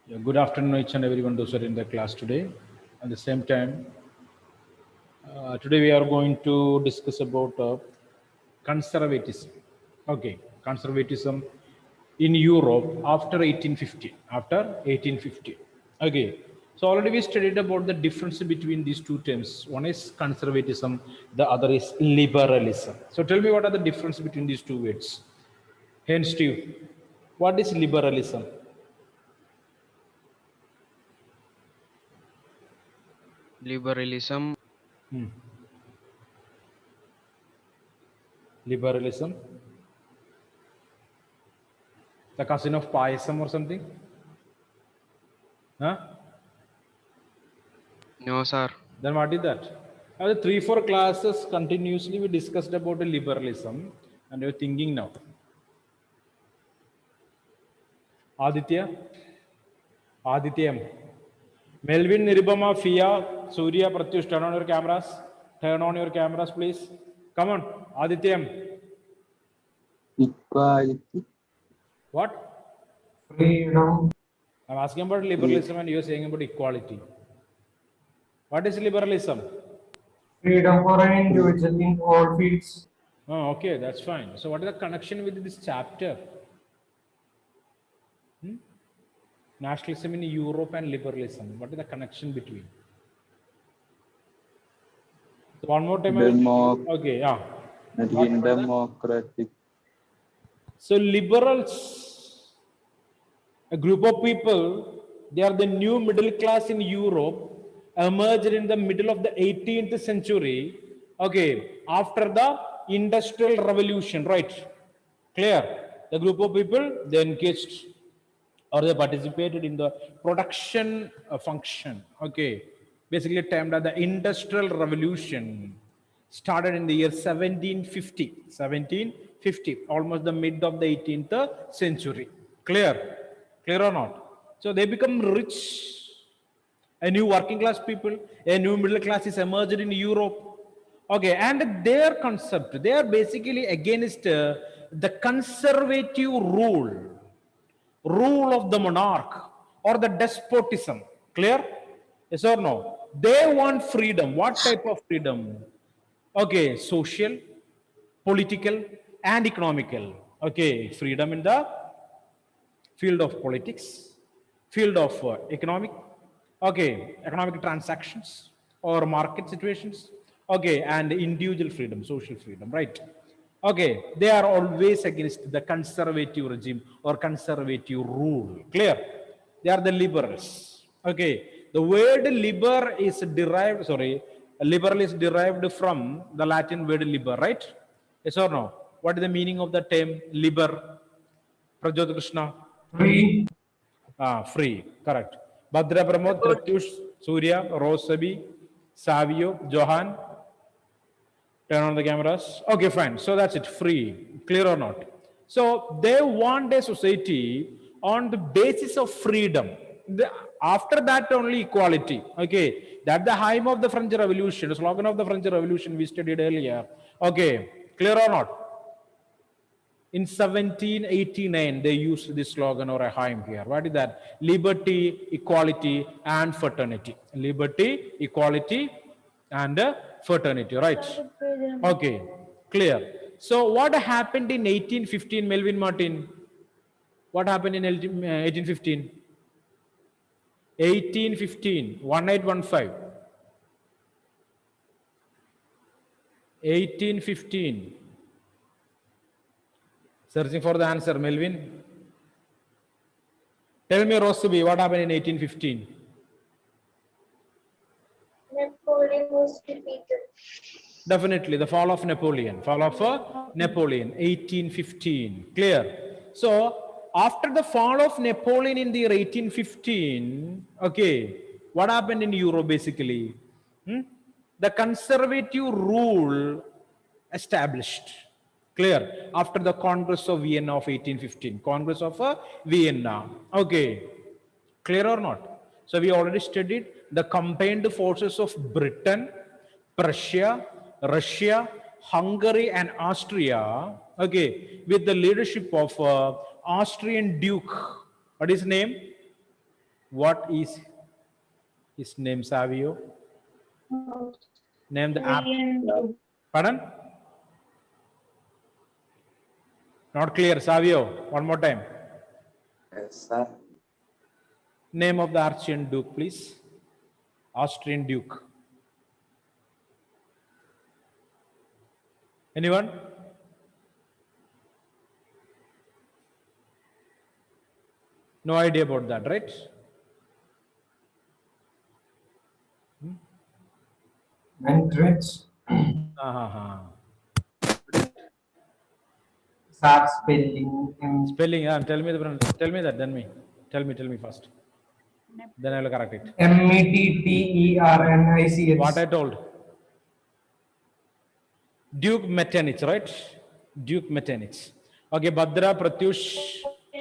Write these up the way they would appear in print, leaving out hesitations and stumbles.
Yeah, good afternoon, each and everyone, those who are in the class today. At the same time, today we are going to discuss about conservatism. Okay, conservatism in Europe after 1850. After 1850. Okay, so already we studied about the difference between these two terms. One is conservatism, the other is liberalism. So tell me, what are the difference between these two words? Hence, Steve, what is liberalism? Liberalism, Liberalism, the cousin of Payasam or something? Huh? no, sir. Then what is that? The 3-4 classes continuously we discussed about the liberalism, and you're thinking now. Aditya, Aditya, Melvin, Nirubama, Fia, Surya, Pratyush, turn on your cameras. Turn on your cameras, please. Come on, Aditya. Equality. What? Freedom. I'm asking about liberalism, and you're saying about equality. What is liberalism? Freedom for an individual in all fields. Oh, okay, that's fine. So, what is the connection with this chapter? Nationalism in Europe and liberalism. What is the connection between? So one more time. Okay, yeah. In democratic. So liberals, a group of people, they are the new middle class in Europe, emerged in the middle of the 18th century. Okay, after the Industrial Revolution, right? Clear? The group of people, they engaged or they participated in the production function. Okay, basically termed as the Industrial Revolution, started in the year 1750, almost the mid of the 18th century. Clear or not? So they become rich. A new working class people, a new middle class is emerged in Europe. Okay, and their concept, they are basically against the conservative rule of the monarch or the despotism. Clear? Yes or no? They want freedom. What type of freedom? Okay, social, political, and economical. Okay, freedom in the field of politics, field of economic transactions or market situations. Okay, and individual freedom, social freedom, right? Okay, they are always against the conservative regime or conservative rule. Clear? They are the liberals. Okay, the word liberal is derived from the Latin word liber, right? Yes or no? What is the meaning of the term liber? Prajot Krishna? Free. Free, correct. Bhadra Pramod, Pratyush, Surya, Rosabi, Savio, Johan. Turn on the cameras. Okay, fine. So that's it. Free. Clear or not? So they want a society on the basis of freedom. After that, only equality. Okay, that's the aim of the French Revolution, the slogan of the French Revolution we studied earlier. Okay, clear or not? In 1789, they used this slogan or a hymn here. What is that? Liberty, equality, and fraternity. Liberty, equality, and fraternity, right? Okay, clear. So what happened in 1815, Melvin Martin? What happened in 1815? 1815, 1815. 1815. Searching for the answer, Melvin. Tell me, Rosabi, what happened in 1815? Napoleon was defeated. Definitely, the fall of Napoleon. Fall of Napoleon, 1815. Clear. So, after the fall of Napoleon in the year 1815, okay, what happened in Europe basically? The conservative rule established. Clear. After the Congress of Vienna of 1815. Congress of Vienna. Okay. Clear or not? So we already studied the combined forces of Britain, Prussia, Russia, Hungary, and Austria. Okay, with the leadership of Austrian Duke. What is his name? What is his name, Savio? Name the app. Pardon? Not clear, Savio. One more time. Yes, sir. Name of the Austrian Duke, please. Austrian Duke. Anyone? No idea about that, right? Mentrich. Uh-huh. Start spelling. Spelling, tell me tell me that, then me. Tell me first. Then I will correct it. Metternich. What I told. Duke Metternich, right? Duke Metternich. Okay, Bhadra, Pratyush,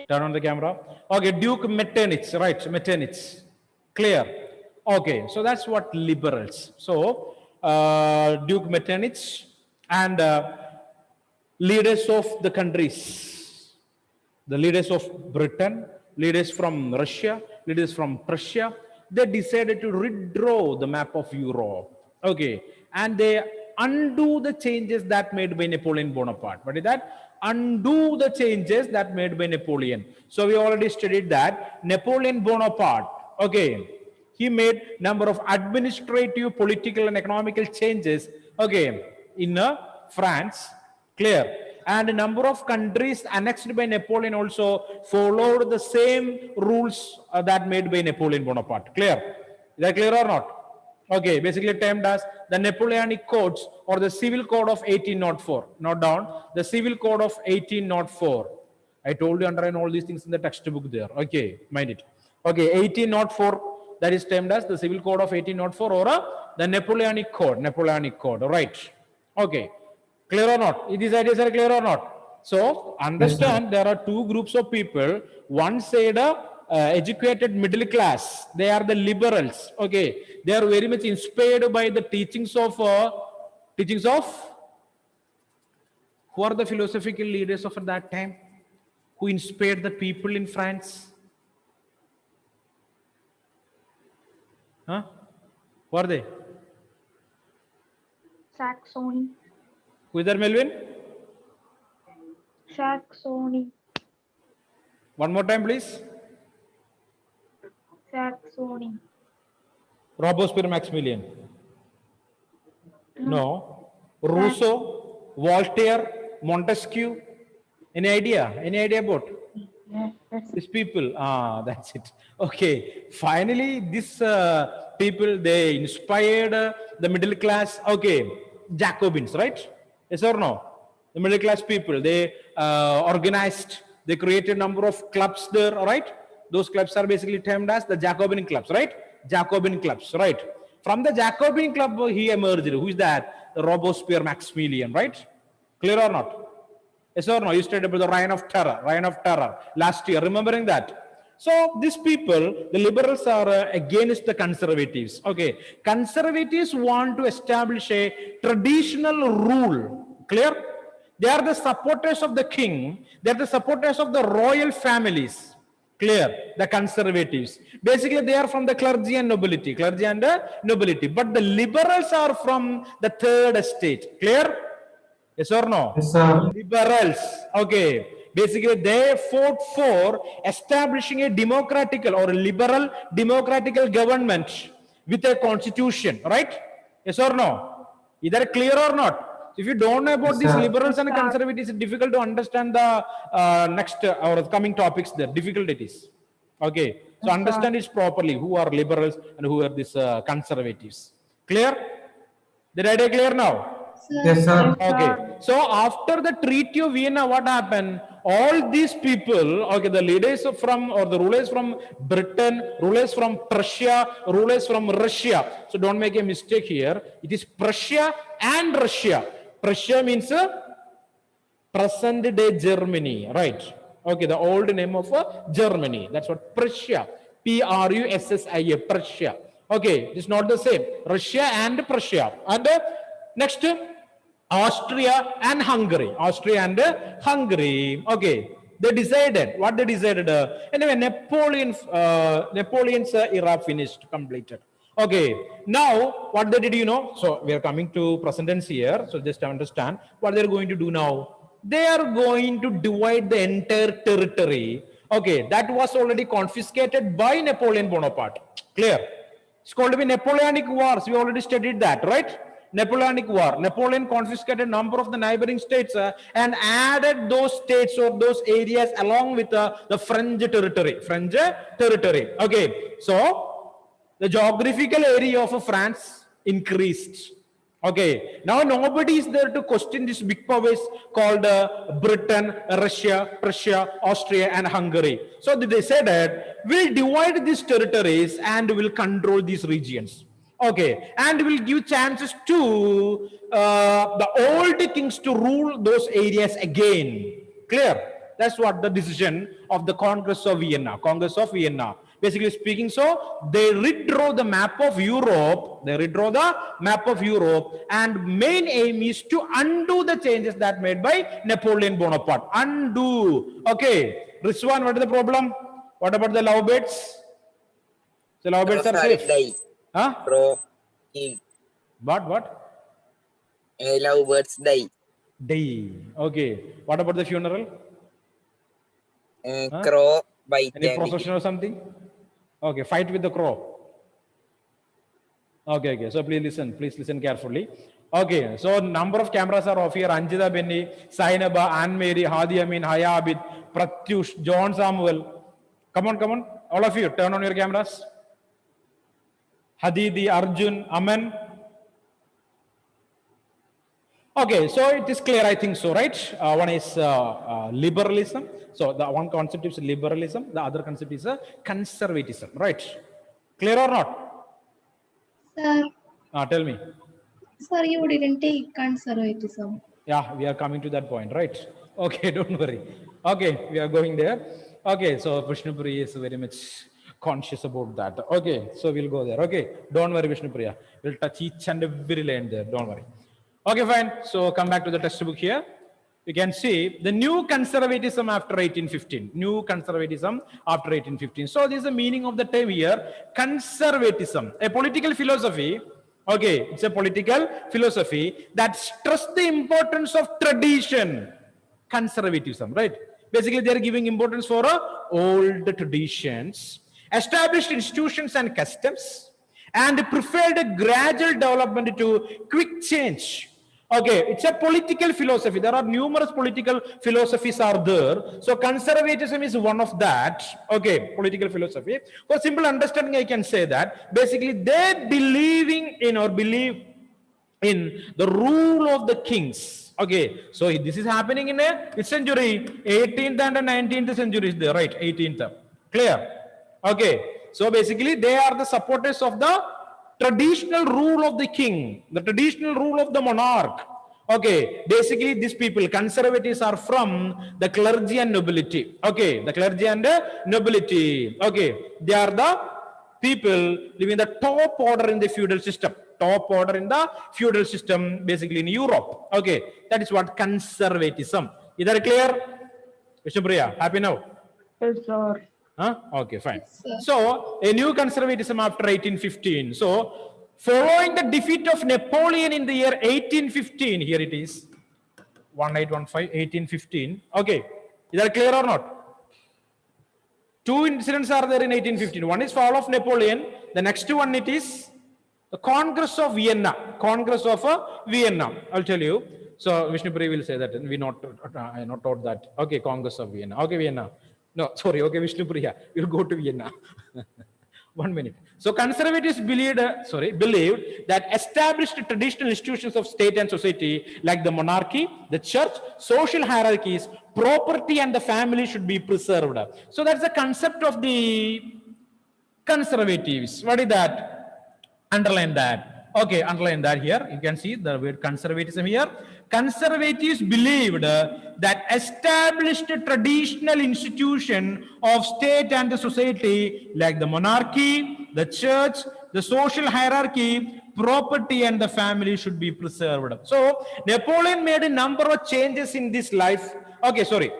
turn on the camera. Okay, Duke Metternich, right? Metternich. Clear. Okay, so that's what liberals. So, Duke Metternich and leaders of the countries, the leaders of Britain, leaders from Russia, leaders from Prussia, they decided to redraw the map of Europe. Okay, and they undo the changes that made by Napoleon Bonaparte. What is that? Undo the changes that made by Napoleon. So we already studied that Napoleon Bonaparte, okay, he made number of administrative, political, and economical changes, okay, in France. Clear. And a number of countries annexed by Napoleon also followed the same rules that made by Napoleon Bonaparte. Clear? Is that clear or not? Okay, basically termed as the Napoleonic Codes or the Civil Code of 1804. Note down the Civil Code of 1804. I told you underline all these things in the textbook there. Okay, mind it. Okay, 1804, that is termed as the Civil Code of 1804 or the Napoleonic Code. Napoleonic Code, right? Okay. Clear or not? These ideas are clear or not? So understand, there are two groups of people. One side, educated middle class. They are the liberals. Okay, they are very much inspired by the teachings of who are the philosophical leaders of that time, who inspired the people in France. Huh? Who are they? Saxony. Who is there, Melvin? Saxony. One more time, please. Saxony. Robespierre, Maximilian. No. Rousseau, Voltaire, Montesquieu. Any idea? Any idea about these people? That's it. Okay. Finally, these people, they inspired the middle class. Okay. Jacobins, right? Yes or no? The middle class people, they organized, they created a number of clubs there, right? Those clubs are basically termed as the Jacobin clubs, right? Jacobin clubs, right? From the Jacobin club, he emerged. Who is that? The Robespierre Maximilian, right? Clear or not? Yes or no? You studied about the Reign of Terror last year, remembering that? So these people, the liberals are against the conservatives. Okay, conservatives want to establish a traditional rule. Clear? They are the supporters of the king. They are the supporters of the royal families. Clear? The conservatives. Basically, they are from the clergy and nobility. Clergy and nobility. But the liberals are from the third estate. Clear? Yes or no? Yes, sir. Liberals. Okay. Basically, they fought for establishing a democratical or a liberal democratical government with a constitution. Right? Yes or no? Is that clear or not? If you don't know about Yes, these sir. liberals and conservatives, it's difficult to understand the next or coming topics there. Difficult it is. Okay. So understand it properly. Who are liberals and who are these conservatives? Clear? Did I clear now? Yes, sir. Okay. So after the Treaty of Vienna, what happened? All these people, okay, the leaders from or the rulers from Britain, rulers from Prussia, rulers from Russia. So don't make a mistake here. It is Prussia and Russia. Prussia means present day Germany, right? Okay, the old name of Germany. That's what Prussia. P-R-U-S-S-I-A, Prussia. Okay, it's not the same. Russia and Prussia. And next, Austria and Hungary. Austria and Hungary. Okay, They decided what they decided. Anyway, Napoleon's era finished, completed. Okay, now what they did, so we are coming to present tense here. So just to understand what they're going to do now. They are going to divide the entire territory. Okay, that was already confiscated by Napoleon Bonaparte. Clear? It's called to be Napoleonic Wars. We already studied that, right? Napoleonic War. Napoleon confiscated a number of the neighboring states and added those states or those areas along with the French territory. French territory. Okay, so the geographical area of France increased. Okay, now nobody is there to question these big powers called Britain, Russia, Prussia, Austria, and Hungary. So they decided we'll divide these territories and we'll control these regions. Okay, and we'll give chances to the old kings to rule those areas again. Clear? That's what the decision of the Congress of Vienna. Congress of Vienna. Basically speaking, so they redraw the map of Europe. They redraw the map of Europe, and main aim is to undo the changes that made by Napoleon Bonaparte. Undo. Okay. Rizwan, what is the problem? What about the lovebirds? The lovebirds are safe. Huh? What? Lovebirds die. Day. Okay. What about the funeral? Crow bite. Any procession or something? Okay, fight with the crow. Okay. So please listen carefully. Okay, so number of cameras are off here. Anjita Benny, Sainaba, Anne Mary, Hadi Amin, Haya Abid, Pratyush, John Samuel. Come on. All of you, turn on your cameras. Hadidi, Arjun, Aman. Okay, so it is clear, I think so, right? One is liberalism. So the one concept is liberalism. The other concept is conservatism, right? Clear or not? Sir, Tell me. sir, you didn't take conservatism. Yeah, we are coming to that point, right? Okay, don't worry. Okay, we are going there. Okay, so Vishnupuri is very much conscious about that. Okay, so we'll go there. Okay, don't worry, Vishnupriya. We'll touch each and every line there. Don't worry. Okay, fine. So come back to the textbook here. You can see the new conservatism after 1815. New conservatism after 1815. So this is the meaning of the term here. Conservatism, a political philosophy. Okay, it's a political philosophy that stress the importance of tradition. Conservatism, right? Basically, they are giving importance for old traditions, established institutions and customs, and preferred a gradual development to quick change. Okay, it's a political philosophy. There are numerous political philosophies are there. So conservatism is one of that. Okay, political philosophy. For simple understanding, I can say that basically they believe in the rule of the kings. Okay, so this is happening in which century? 18th and 19th century is there, right? 18th. Clear? Okay, so basically they are the supporters of the traditional rule of the king, the traditional rule of the monarch. Okay, basically these people, conservatives, are from the clergy and nobility. Okay, the clergy and nobility. Okay, they are the people living the top order in the feudal system. Top order in the feudal system, basically in Europe. Okay, that is what conservatism. Is that clear? Vishnupriya, happy now? Yes, sir. Huh? Okay, fine. Yes, sir. So, a new conservatism after 1815. So, following the defeat of Napoleon in the year 1815, here it is, 1815, 1815. Okay, is that clear or not? Two incidents are there in 1815. One is fall of Napoleon. The next one, it is the Congress of Vienna. Congress of Vienna. I'll tell you. So, Vishnupuri will say that. We not taught that. Okay, Congress of Vienna. Okay, Vienna. No, sorry. Okay, Vishnupriya. We'll go to Vienna. 1 minute. So conservatives believed that established traditional institutions of state and society like the monarchy, the church, social hierarchies, property and the family should be preserved. So that's the concept of the conservatives. What is that? Underline that. Okay, underline that here. You can see the word conservatism here. Conservatives believed that established traditional institution of state and the society like the monarchy, the church, the social hierarchy, property and the family should be preserved. So Napoleon made a number of changes in this life. Okay, sorry.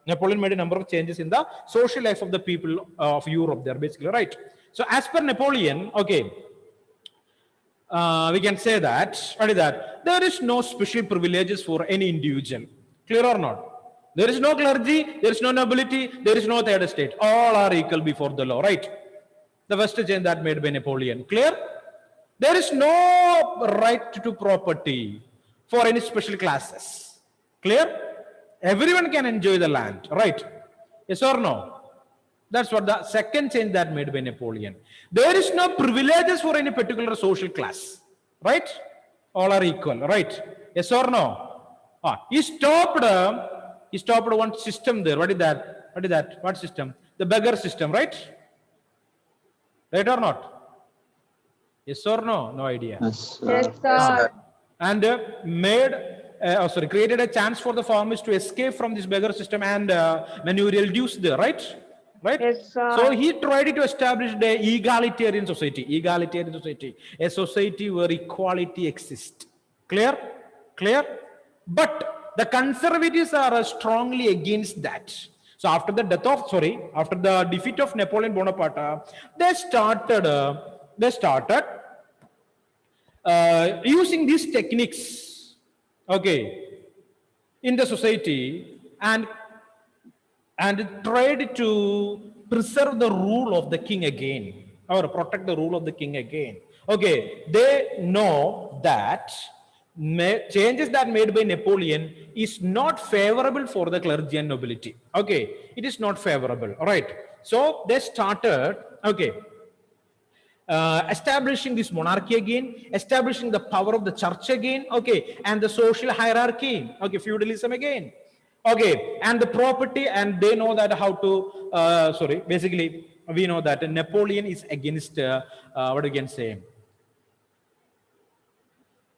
Napoleon made a number of changes in the social life of the people of Europe there, basically, right? So as per Napoleon, okay, we can say that, what is that? There is no special privileges for any individual. Clear or not? There is no clergy, there is no nobility, there is no third estate. All are equal before the law, right? The first change that made by Napoleon. Clear? There is no right to property for any special classes. Clear? Everyone can enjoy the land, right? Yes or no? That's what the second change that made by Napoleon. There is no privileges for any particular social class, right? All are equal, right? Yes or no? He stopped one system there. What is that? What is that? What system? The beggar system, right? Right or not? Yes or no? No idea. Yes, Yes, Yes, sir. sir. And created a chance for the farmers to escape from this beggar system and manurial dues there, right? Right? Yes, sir. So he tried to establish the egalitarian society. Egalitarian society. A society where equality exists. Clear? Clear? But the conservatives are strongly against that. So after the defeat of Napoleon Bonaparte, they started using these techniques, okay, in the society and tried to preserve the rule of the king again, or protect the rule of the king again. Okay, they know that changes that made by Napoleon is not favorable for the clergy and nobility. Okay, it is not favorable. All right. So they started, okay, establishing this monarchy again, establishing the power of the church again, okay, and the social hierarchy, okay, feudalism again, okay, and the property, and they know that how to, basically, we know that Napoleon is against, what we can say,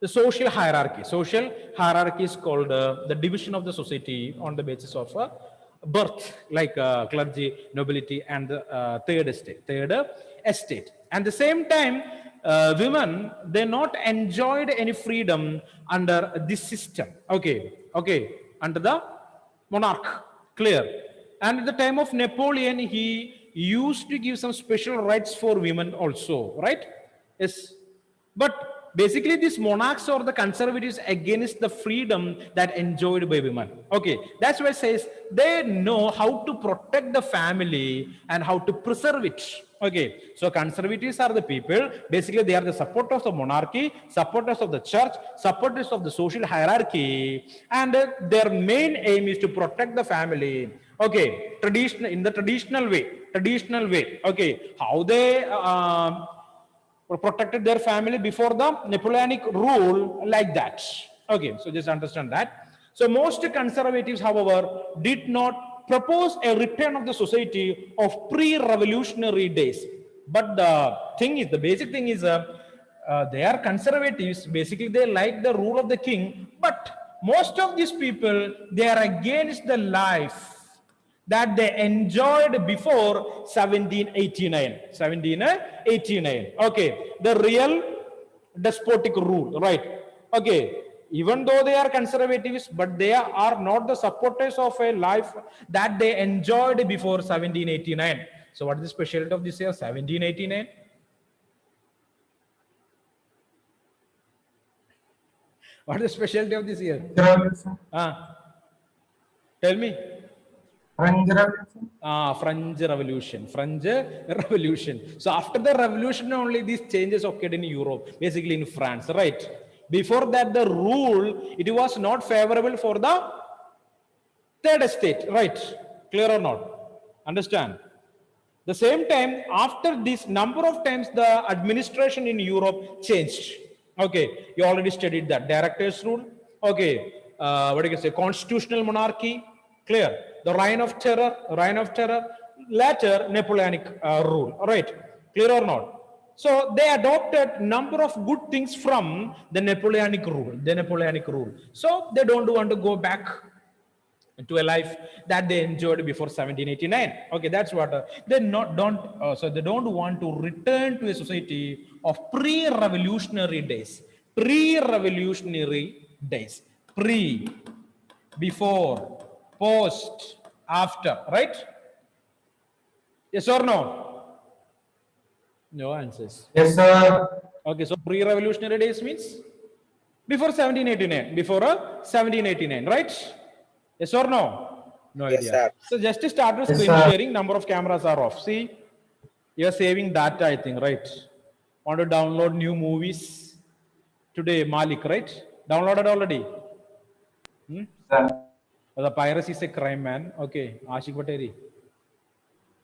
the social hierarchy. Social hierarchy is called the division of the society on the basis of birth, like clergy, nobility, and the third estate. And the same time, women, they not enjoyed any freedom under this system. Okay, under the monarch. Clear? And at the time of Napoleon, he used to give some special rights for women also, right? Yes. But basically, these monarchs or the conservatives against the freedom that enjoyed by women. Okay, that's why it says they know how to protect the family and how to preserve it. Okay, so conservatives are the people, basically they are the supporters of the monarchy, supporters of the church, supporters of the social hierarchy, and their main aim is to protect the family. Okay, in the traditional way. Okay, how they protected their family before the Napoleonic rule, like that. Okay, so just understand that. So most conservatives, however, did not propose a return of the society of pre-revolutionary days. But the basic thing is, they are conservatives. Basically, they like the rule of the king. But most of these people, they are against the life that they enjoyed before 1789. Okay, the real despotic rule, right? Okay, even though they are conservatives, but they are not the supporters of a life that they enjoyed before 1789. So what is the specialty of this year, 1789? What is the specialty of this year? Revolution. Tell me. French Revolution. French Revolution. So after the revolution only these changes occurred in Europe, basically in France, right? Before that, the rule, it was not favorable for the third estate, right? Clear or not? Understand? The same time, after this number of times, the administration in Europe changed. Okay, you already studied that. Directors rule. Okay, what do you say? Constitutional monarchy. Clear? The reign of terror. Later, Napoleonic rule. All right, clear or not? So they adopted number of good things from the Napoleonic rule. So they don't want to go back to a life that they enjoyed before 1789. Okay, that's what they don't want to return to a society of pre-revolutionary days. Pre, before, post, After, right? Yes or no? No answers. Yes, sir. Okay, so pre-revolutionary days means before 1789. Before 1789, right? Yes or no? No Yes, idea. sir. So just started Yes, screen sir. sharing. Number of cameras are off. See, you're saving data, I think, right? Want to download new movies today, Malik, right? Downloaded already. Sir. The piracy is a crime, man. Okay, Ashik Pateri.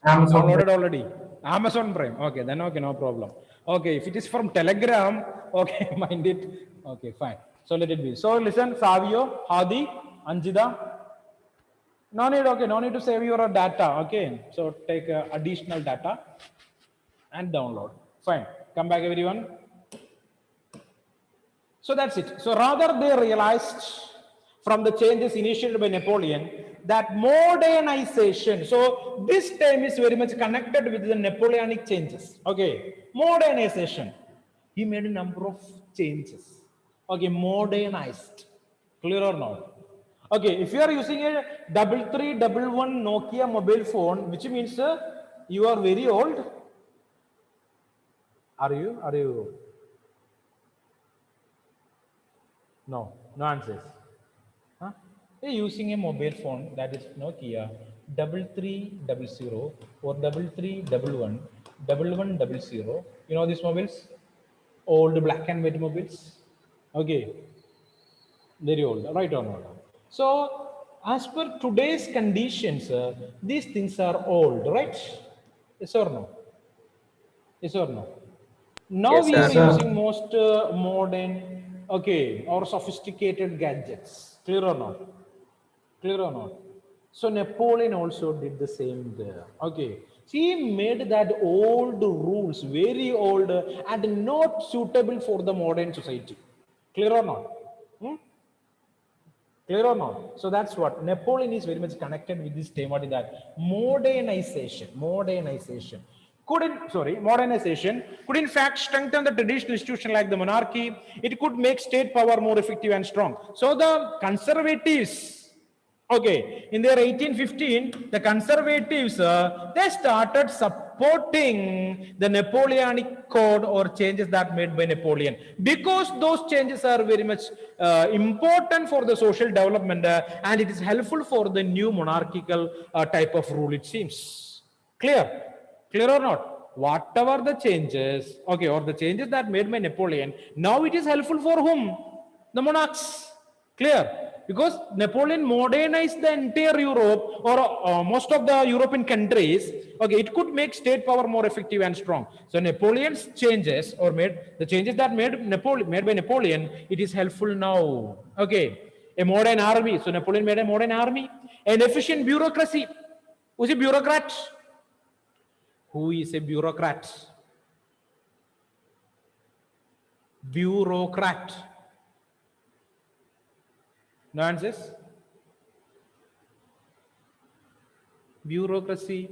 Amazon. Downloaded already. Amazon Prime. Okay, then okay, no problem. Okay, if it is from Telegram, okay, mind it. Okay, fine. So let it be. So listen, Savio, Hadi, Anjida. No need, okay, no need to save your data. Okay, so take additional data and download. Fine. Come back, everyone. So that's it. So rather they realized from the changes initiated by Napoleon that modernization. So this term is very much connected with the Napoleonic changes. Okay, modernization. He made a number of changes. Okay, modernized. Clear or not? Okay, if you are using a 3311 Nokia mobile phone, which means you are very old. Are you? Are you? No, no answers. Huh? You're using a mobile phone that is Nokia 3300 or 3311 1100. You know these mobiles? Old black and white mobiles. Okay, very old, right or not? So, as per today's conditions, these things are old, right? Yes or no? Yes or no? Now Yes, we sir. are Yes, sir. using most modern, okay, or sophisticated gadgets. Clear or not? Clear or not? So Napoleon also did the same there. Okay. He made that old rules very old and not suitable for the modern society. Clear or not? Hmm? Clear or not? So that's what Napoleon is very much connected with this theme. What is that? Modernization. Modernization. Modernization could in fact strengthen the traditional institution like the monarchy. It could make state power more effective and strong. So the conservatives, okay, in their 1815, the conservatives, they started supporting the Napoleonic code or changes that made by Napoleon because those changes are very much important for the social development and it is helpful for the new monarchical type of rule, it seems. Clear? Clear or not? Whatever the changes, okay, or the changes that made by Napoleon, now it is helpful for whom? The monarchs. Clear? Because Napoleon modernized the entire Europe or most of the European countries. Okay, it could make state power more effective and strong. So Napoleon's changes or made the changes that made by Napoleon, it is helpful now. Okay, a modern army. So Napoleon made a modern army, an efficient bureaucracy. Who's a bureaucrat? Who is a bureaucrat? Bureaucrat. No answers? Bureaucracy.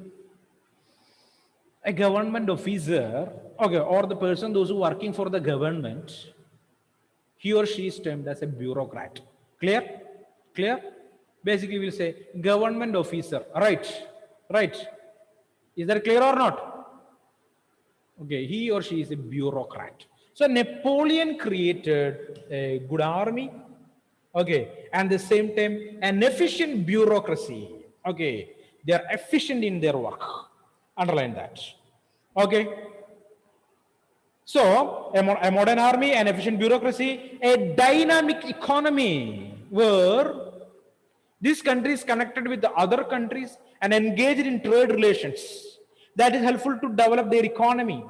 A government officer, okay, or the person, those who are working for the government, he or she is termed as a bureaucrat. Clear? Clear? Basically, we'll say government officer. Right? Right? Is that clear or not? Okay, he or she is a bureaucrat. So Napoleon created a good army, okay, and the same time an efficient bureaucracy. Okay, they are efficient in their work. Underline that. Okay. So a modern army, an efficient bureaucracy, a dynamic economy where this country is connected with the other countries and engaged in trade relations. That is helpful to develop their economy.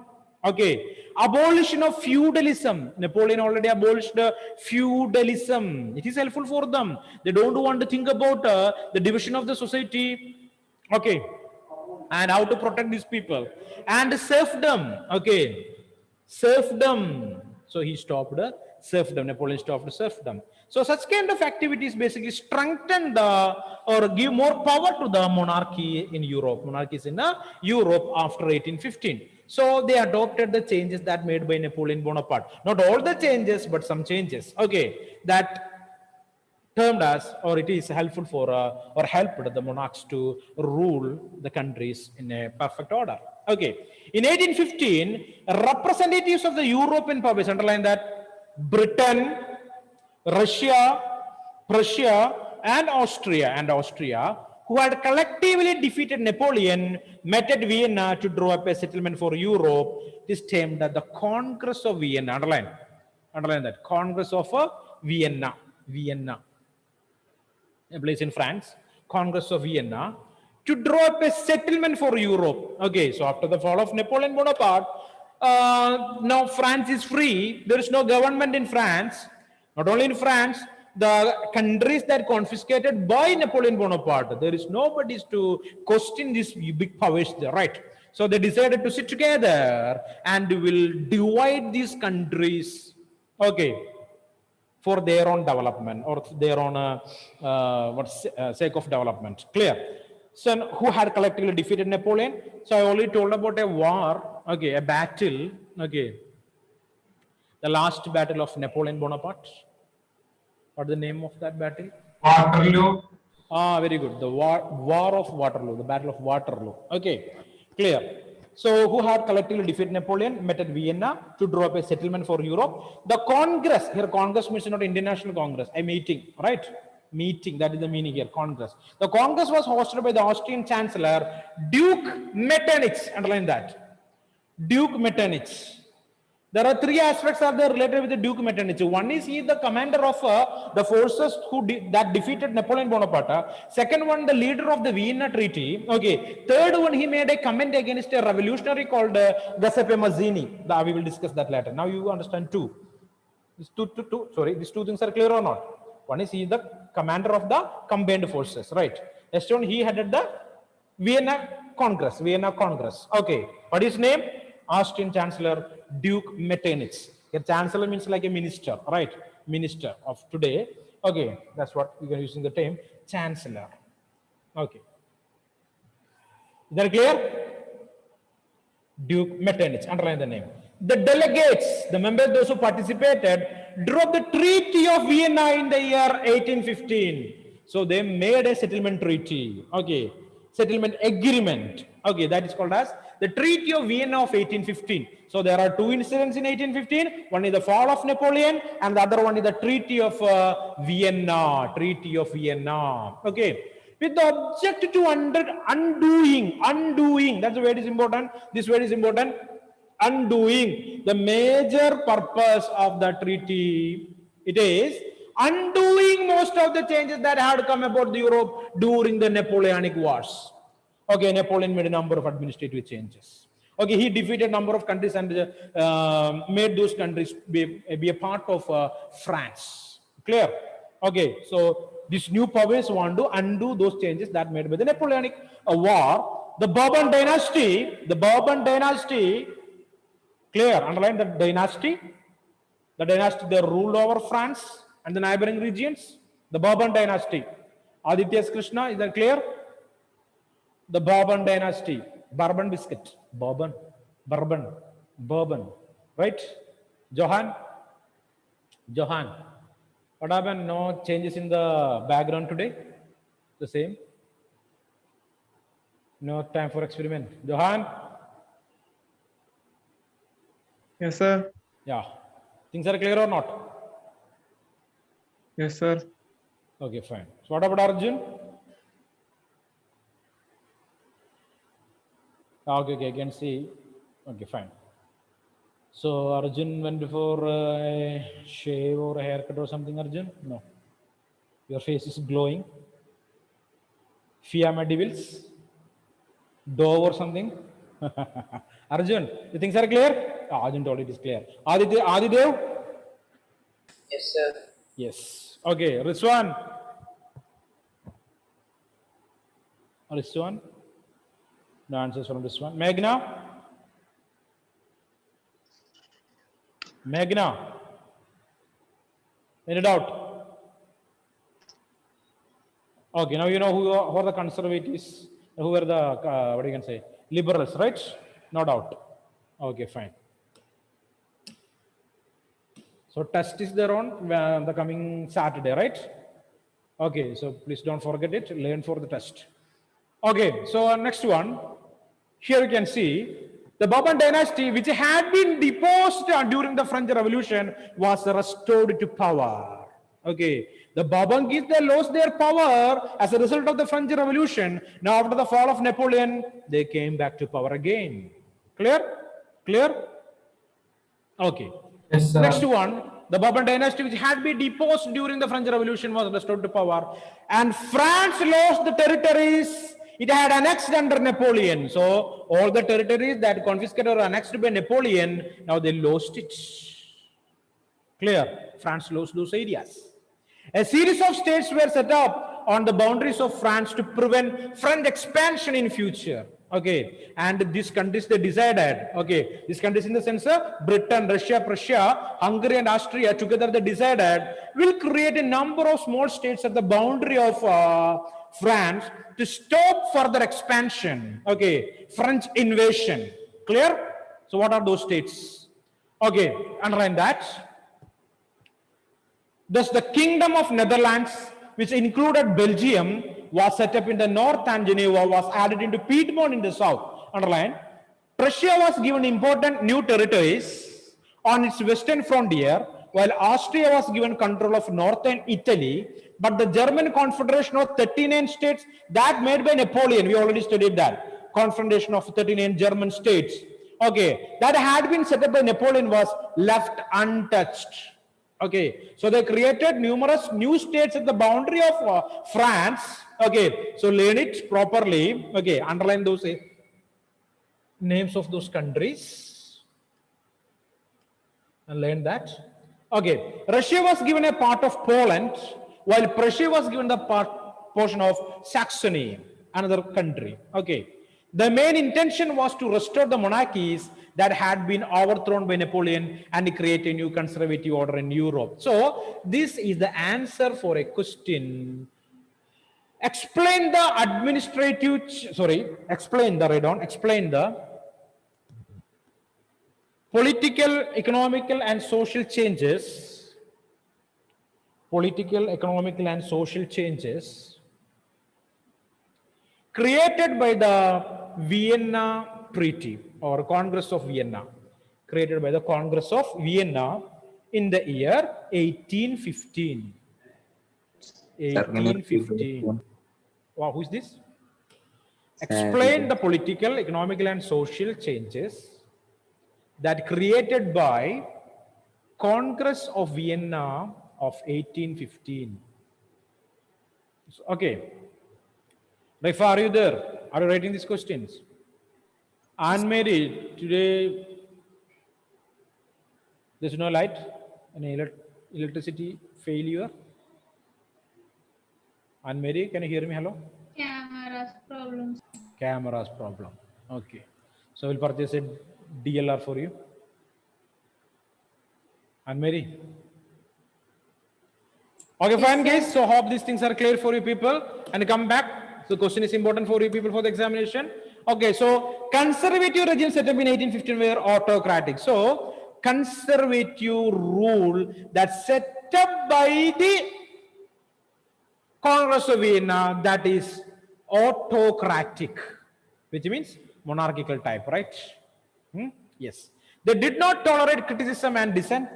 Okay. Abolition of feudalism. Napoleon already abolished feudalism. It is helpful for them. They don't want to think about the division of the society. Okay. And how to protect these people. And serfdom. Okay. Serfdom. So he stopped serfdom. Napoleon stopped serfdom. So such kind of activities basically strengthen the or give more power to the monarchy in Europe. Monarchies in Europe after 1815. So they adopted the changes that made by Napoleon Bonaparte. Not all the changes, but some changes. Okay, that termed as, or it is helpful for, or helped the monarchs to rule the countries in a perfect order. Okay. In 1815, representatives of the European powers, underline that, Britain, Russia, Prussia, and Austria, who had collectively defeated Napoleon, met at Vienna to draw up a settlement for Europe. It is termed as the Congress of Vienna. Underline that. Congress of Vienna. A place in France. Congress of Vienna, to draw up a settlement for Europe. Okay, so after the fall of Napoleon Bonaparte, now France is free. There is no government in France. Not only in France, the countries that confiscated by Napoleon Bonaparte, there is nobody to question these big powers there, right? So they decided to sit together and will divide these countries, okay, for their own development or their own sake of development. Clear? So who had collectively defeated Napoleon? So I already told about a war, okay, a battle, okay, the last battle of Napoleon Bonaparte. What's the name of that battle? Waterloo. Very good. The war of Waterloo, the Battle of Waterloo. Okay, clear. So, who had collectively defeated Napoleon, met at Vienna to draw up a settlement for Europe. The Congress, here Congress means not International Congress, a meeting, right? Meeting, that is the meaning here, Congress. The Congress was hosted by the Austrian Chancellor, Duke Metternich, underline that. Duke Metternich. There are three aspects are there related with the Duke Metternich. One is he the commander of the forces that defeated Napoleon Bonaparte. Second one, the leader of the Vienna Treaty. Okay. Third one, he made a comment against a revolutionary called Giuseppe Mazzini. We will discuss that later. Now you understand two. These two things are clear or not? One is he the commander of the combined forces, right? Next one, he headed the Vienna Congress. Okay. What is his name? Austrian Chancellor Duke Metternich. A chancellor means like a minister, right? Minister of today. Okay, that's what we are using the term chancellor. Okay. Is that clear? Duke Metternich, underline the name. The delegates, the members, those who participated, drew up the Treaty of Vienna in the year 1815. So they made a settlement treaty. Okay, settlement agreement. Okay, that is called as the Treaty of Vienna of 1815. So there are two incidents in 1815. One is the fall of Napoleon, and the other one is the Treaty of Vienna. Treaty of Vienna. Okay, with the object to undoing. That's the word is important. This word is important. Undoing. The major purpose of the treaty, it is undoing most of the changes that had come about the Europe during the Napoleonic Wars. Okay, Napoleon made a number of administrative changes. Okay, he defeated a number of countries and made those countries be a part of France. Clear? Okay, so these new powers want to undo those changes that made by the Napoleonic War. The Bourbon dynasty, clear, underline the dynasty. The dynasty, they ruled over France and the neighboring regions. The Bourbon dynasty. Aditya Krishna, is that clear? The Bourbon dynasty. Bourbon biscuit. Bourbon. Right? Johan. What happened? No changes in the background today? The same? No time for experiment. Johan? Yes, sir. Yeah. Things are clear or not? Yes, sir. Okay, fine. So what about Arjun? Okay, I can see. Okay, fine. So Arjun went for a shave or a haircut or something, Arjun? No. Your face is glowing. Fiamma devils? Dove or something? Arjun, the things are clear? Arjun told it is clear. Adidev? Yes, sir. Yes. Okay, Rizwan? No answers from Rizwan. Meghna? Any doubt? Okay, now you know who are the conservatives, who are the, what do you can say, liberals, right? No doubt. Okay, fine. So test is there on the coming Saturday, right? Okay, so please don't forget it. Learn for the test. Okay, so next one. Here you can see the Bourbon dynasty, which had been deposed during the French Revolution, was restored to power. Okay, the Bourbons, they lost their power as a result of the French Revolution. Now, after the fall of Napoleon, they came back to power again. Clear? Clear? Okay. Yes, sir. Next one, the Bourbon dynasty, which had been deposed during the French Revolution, was restored to power. And France lost the territories it had annexed under Napoleon. So all the territories that confiscated or annexed by Napoleon, now they lost it. Clear? France lost those areas. A series of states were set up on the boundaries of France to prevent French expansion in future. Okay, and these countries, they decided, okay, these countries in the sense of Britain, Russia, Prussia, Hungary and Austria, together they decided will create a number of small states at the boundary of France to stop further expansion. Okay, French invasion. Clear? So what are those states? Okay, underline that. Thus, the Kingdom of Netherlands, which included Belgium, was set up in the north and Geneva was added into Piedmont in the south. Underline. Prussia was given important new territories on its western frontier, while Austria was given control of northern Italy. But the German Confederation of 39 states that made by Napoleon, we already studied that. Confederation of 39 German states. Okay, that had been set up by Napoleon was left untouched. Okay, so they created numerous new states at the boundary of France. Okay, so learn it properly. Okay, underline those names of those countries and learn that. Okay, Russia was given a part of Poland, while Prussia was given the portion of Saxony, another country. Okay, the main intention was to restore the monarchies that had been overthrown by Napoleon and create a new conservative order in Europe. So this is the answer for a question. Explain the political, economical and social changes created by the Vienna Treaty or Congress of Vienna, created by the Congress of Vienna in the year 1815. 1815. Wow, who is this? Explain the political, economical and social changes that created by Congress of Vienna of 1815. Okay. Raifa, are you there? Are you writing these questions? Anne-Marie, today there's no light, any electricity failure? Anne-Marie, can you hear me? Hello? Cameras problems. Camera's problem. Okay. So we'll purchase a DLR for you. Anne-Marie? Okay, fine guys. So hope these things are clear for you people. And come back. So question is important for you people for the examination. Okay, so conservative regime set up in 1815 were autocratic. So conservative rule that's set up by the Congress of Vienna, that is autocratic, which means monarchical type, right? Yes. They did not tolerate criticism and dissent,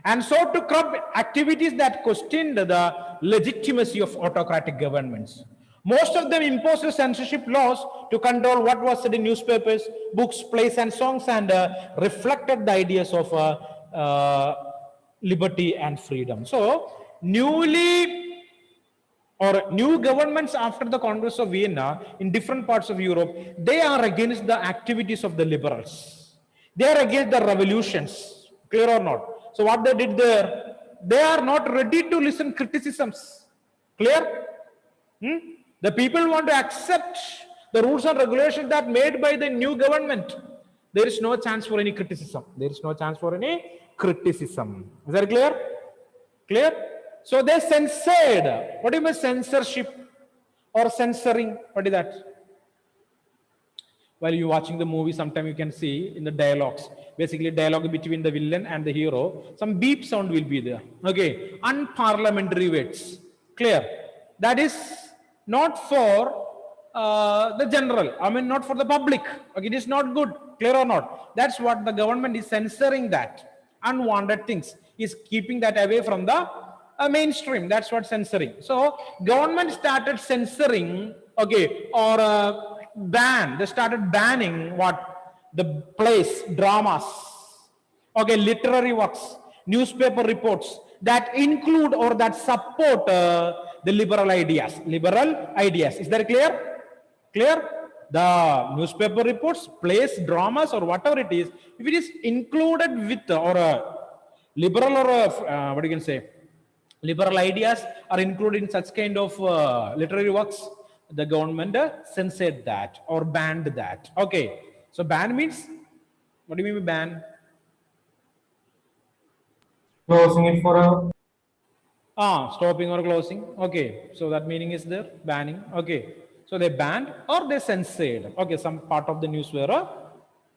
and sought to curb activities that questioned the legitimacy of autocratic governments. Most of them imposed censorship laws to control what was said in newspapers, books, plays, and songs, and reflected the ideas of liberty and freedom. So, new governments after the Congress of Vienna in different parts of Europe, they are against the activities of the liberals. They are against the revolutions, clear or not? So what they did there, they are not ready to listen criticisms. Clear? The people want to accept the rules and regulations that made by the new government. There is no chance for any criticism. There is no chance for any criticism. Is that clear? Clear? So they censored. What do you mean censorship or censoring? What is that? while you're watching the movie, sometimes you can see in the dialogues, basically dialogue between the villain and the hero, some beep sound will be there. Okay, unparliamentary words. Clear? That is not for the general. I mean, not for the public. Okay, it is not good. Clear or not? That's what the government is censoring. That unwanted things is keeping that away from the mainstream. That's what censoring. So government started censoring. Okay, or they started banning what the plays, dramas, okay, literary works, newspaper reports that include or that support the liberal ideas. Liberal ideas. Is that clear? Clear? The newspaper reports, plays, dramas, or whatever it is, if it is included with or a liberal or a, what you can say, liberal ideas are included in such kind of literary works, the government censored that or banned that. Okay, so ban means, what do you mean by ban? Closing it for a Stopping or closing. Okay, so that meaning is there, banning. Okay, so they banned or they censored. Okay, some part of the news were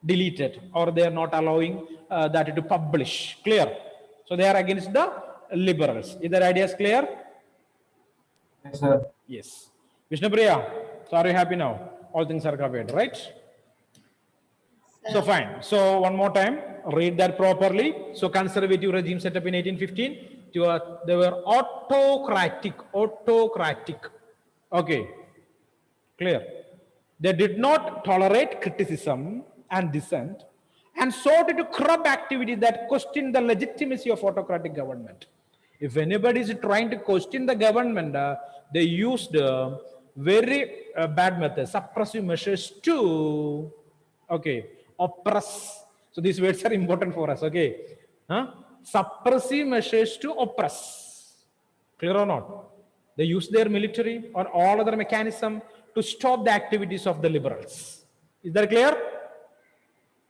deleted or they are not allowing that to publish. Clear? So they are against the liberals. Is that idea clear? yes, sir. Yes. Vishnupriya, so are you happy now? All things are covered, right? So fine. So one more time, read that properly. So conservative regime set up in 1815. They were autocratic. Autocratic. Okay. Clear. They did not tolerate criticism and dissent and sought to curb activities that question the legitimacy of autocratic government. If anybody is trying to question the government, they used very bad methods, suppressive measures to, okay, oppress. So these words are important for us, okay? Suppressive measures to oppress. Clear or not? They use their military or all other mechanism to stop the activities of the liberals. Is that clear?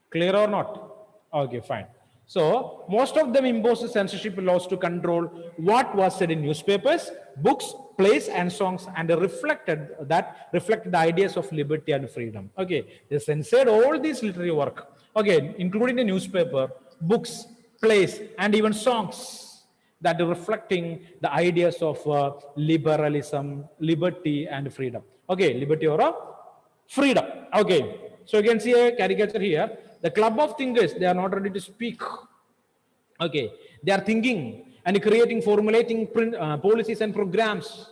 Clear or not? Okay, fine. So most of them imposed censorship laws to control what was said in newspapers, books, plays, and songs, and reflected the ideas of liberty and freedom. Okay, they censored all these literary work. Okay, including the newspaper, books, plays, and even songs that are reflecting the ideas of liberalism, liberty, and freedom. Okay, liberty or freedom. Okay, so you can see a caricature here. The club of thinkers, they are not ready to speak. Okay, they are thinking and creating, formulating policies and programs.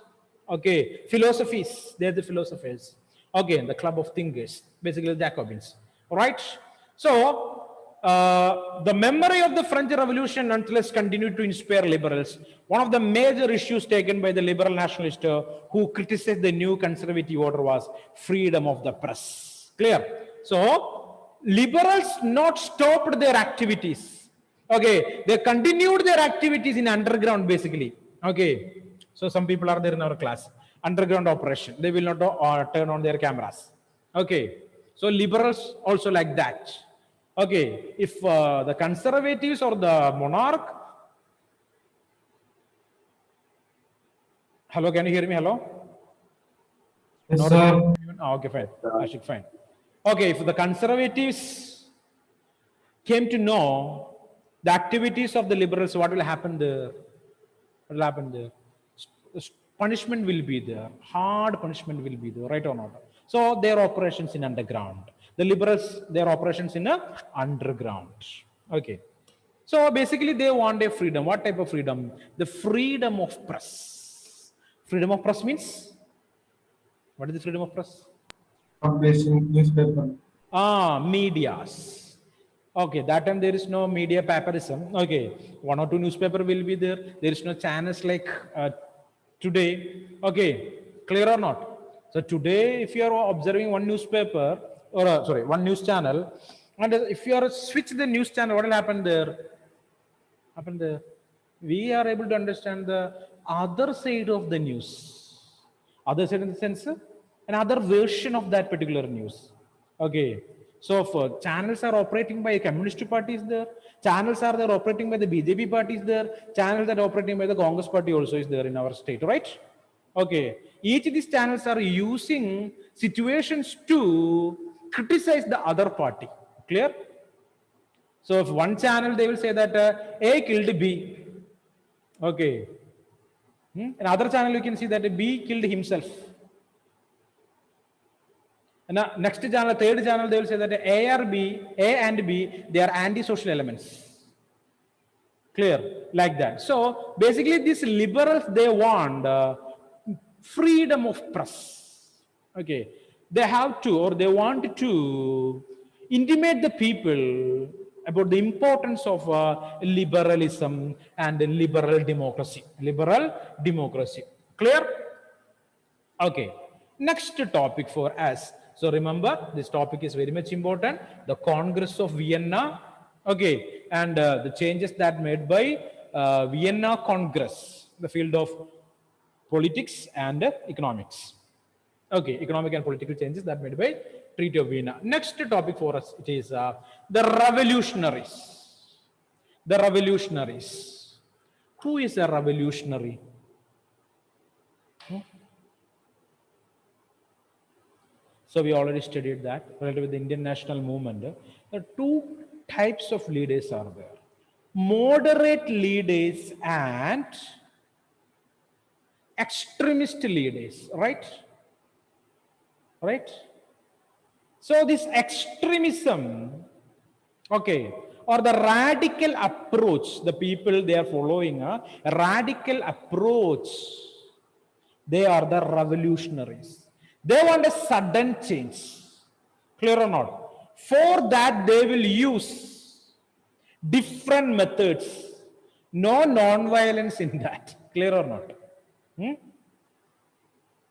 Okay, philosophies, they are the philosophers. Okay, the club of thinkers, basically the Jacobins. All right, so the memory of the French Revolution nonetheless continued to inspire liberals. One of the major issues taken by the liberal nationalists who criticized the new conservative order was freedom of the press. Clear? So liberals not stopped their activities. Okay, they continued their activities in underground basically. Okay, so some people are there in our class. Underground operation. They will not turn on their cameras. Okay, so liberals also like that. Okay, if the conservatives or the monarch. Hello, can you hear me? Hello? Yes, Not sir. okay, fine. Ashik, fine. Okay, if the conservatives came to know the activities of the liberals, what will happen there? What will happen there? Punishment will be there. Hard punishment will be there, right or not? So their operations in underground. The liberals, their operations in a underground. Okay. So basically they want a freedom. What type of freedom? The freedom of press. Freedom of press means? What is the freedom of press? Publishing newspaper. Medias. Okay, that time there is no media paperism. Okay, one or two newspaper will be there. There is no channels like today. Okay, clear or not? So today, if you are observing one newspaper or sorry, one news channel, and if you are switch the news channel, what will happen there? Happen there? We are able to understand the other side of the news. Other side in the sense, another version of that particular news. Okay. So for channels are operating by communist parties there. Channels are there operating by the BJP parties there. Channels that are operating by the Congress party also is there in our state, right? Okay. Each of these channels are using situations to criticize the other party. Clear? So if one channel, they will say that A killed B. Okay. Another channel, you can see that B killed himself. And next channel, third channel, they will say that A and B, they are anti-social elements. Clear? Like that. So basically, these liberals, they want freedom of press. Okay. They have to, or they want to intimate the people about the importance of liberalism and liberal democracy. Liberal democracy. Clear? Okay. Next topic for us. So remember, this topic is very much important. The Congress of Vienna. Okay. And the changes that made by Vienna Congress, the field of politics and economics. Okay, economic and political changes that made by Treaty of Vienna. Next topic for us, it is the revolutionaries. The revolutionaries. Who is a revolutionary? So we already studied that related with the Indian national movement. The two types of leaders are there. Moderate leaders and extremist leaders, right? Right? So this extremism, okay, or the radical approach, the people they are following a radical approach, they are the revolutionaries. They want a sudden change. Clear or not? For that, they will use different methods. No non-violence in that. Clear or not?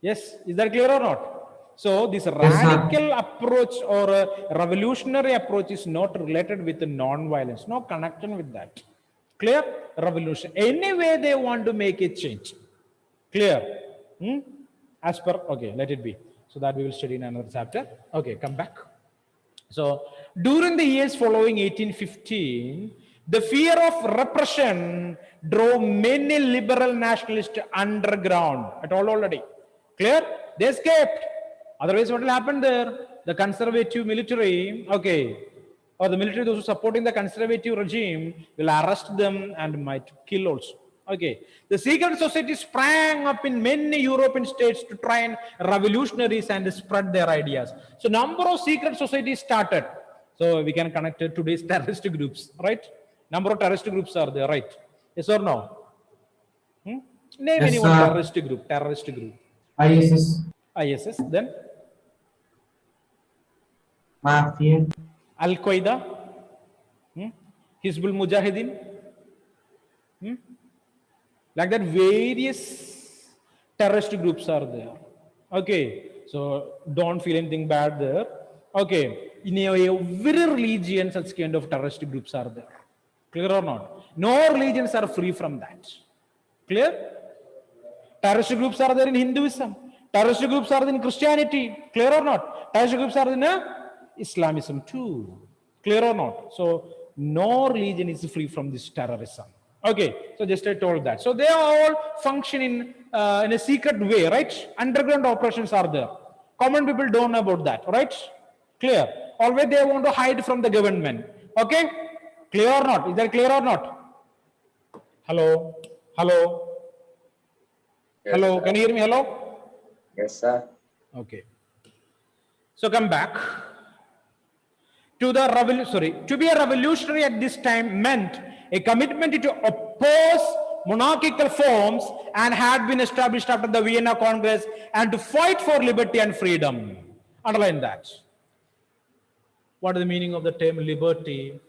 Yes, is that clear or not? So this radical approach or revolutionary approach is not related with the non-violence, no connection with that. Clear? Revolution. Anyway, they want to make a change. Clear? As per, okay, let it be. So that we will study in another chapter. Okay, come back. So during the years following 1815, the fear of repression drove many liberal nationalists underground at all already. Clear? They escaped. Otherwise, what will happen there? The conservative military, okay, or the military, those who supporting the conservative regime, will arrest them and might kill also. Okay. The secret society sprang up in many European states to try and revolutionaries and spread their ideas. So number of secret societies started. So we can connect it to today's terrorist groups, right? Number of terrorist groups are there, right? Yes or no? Name Yes, anyone sir. terrorist group. ISS, ISS, then Mafia, Al-Qaeda, Hizbul Mujahideen, like that various terrorist groups are there. Okay, so don't feel anything bad there. Okay, in every religion such kind of terrorist groups are there. Clear or not? No religions are free from that. Clear? Terrorist groups are there in Hinduism. Terrorist groups are there in Christianity. Clear or not? Terrorist groups are in Islamism too. Clear or not? So no religion is free from this terrorism. Okay, so just I told that. So they are all functioning in a secret way, right? Underground operations are there. Common people don't know about that, right? Clear? Always they want to hide from the government. Okay? Clear or not? Is that clear or not? Hello? Hello? Yes, Hello? sir. Can you hear me? Hello? Yes, sir. Okay. So come back. To be a revolutionary at this time meant a commitment to oppose monarchical forms and had been established after the Vienna Congress and to fight for liberty and freedom. Underline that. What is the meaning of the term liberty?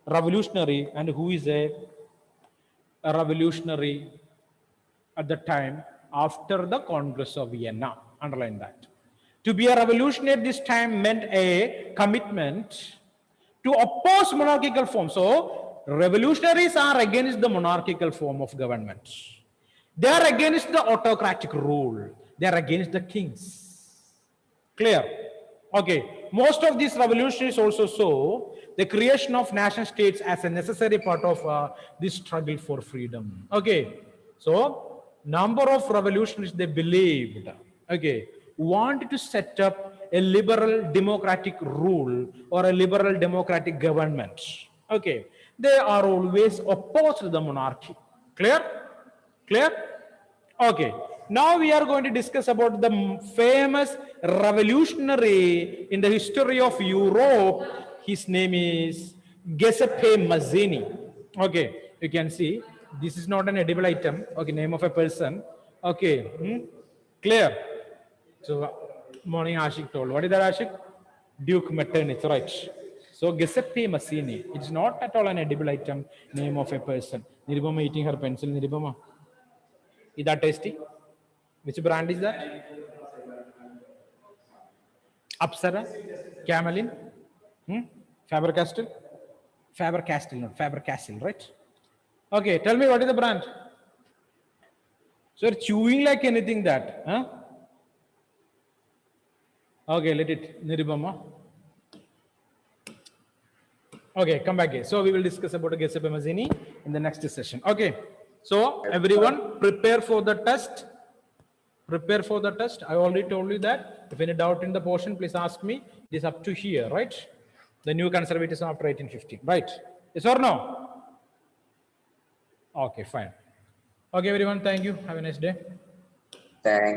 Revolutionary, and who is a revolutionary at the time after the Congress of Vienna? Underline that. To be a revolutionary at this time meant a commitment to oppose monarchical form. So revolutionaries are against the monarchical form of government. They are against the autocratic rule. They are against the kings. Clear? Okay. Most of these revolutionaries also saw the creation of nation states as a necessary part of this struggle for freedom. Okay. So number of revolutionaries, they believed, okay, wanted to set up a liberal democratic rule or a liberal democratic government. Okay, they are always opposed to the monarchy. Clear? Clear? Okay. Now we are going to discuss about the famous revolutionary in the history of Europe. His name is Giuseppe Mazzini. Okay, you can see this is not an edible item. Okay, name of a person. Okay, clear. So, morning Ashik told. What is that, Ashik? Duke Metternich, right? So, Giuseppe Mazzini. It's not at all an edible item, name of a person. Nirubama eating her pencil. Nirubama. Is that tasty? Which brand is that? Apsara? Camelin? Faber-Castell? Faber-Castell, not Faber-Castell, right? Okay, tell me what is the brand? So, you're chewing like anything that, huh? Okay, let it, Nirubama. Okay, come back here. So we will discuss about Giuseppe Mazzini in the next session. Okay, so everyone prepare for the test. Prepare for the test. I already told you that. If any doubt in the portion, please ask me. It is up to here, right? The new conservatism after 1850, right? Yes or no? Okay, fine. Okay, everyone, thank you. Have a nice day. Thank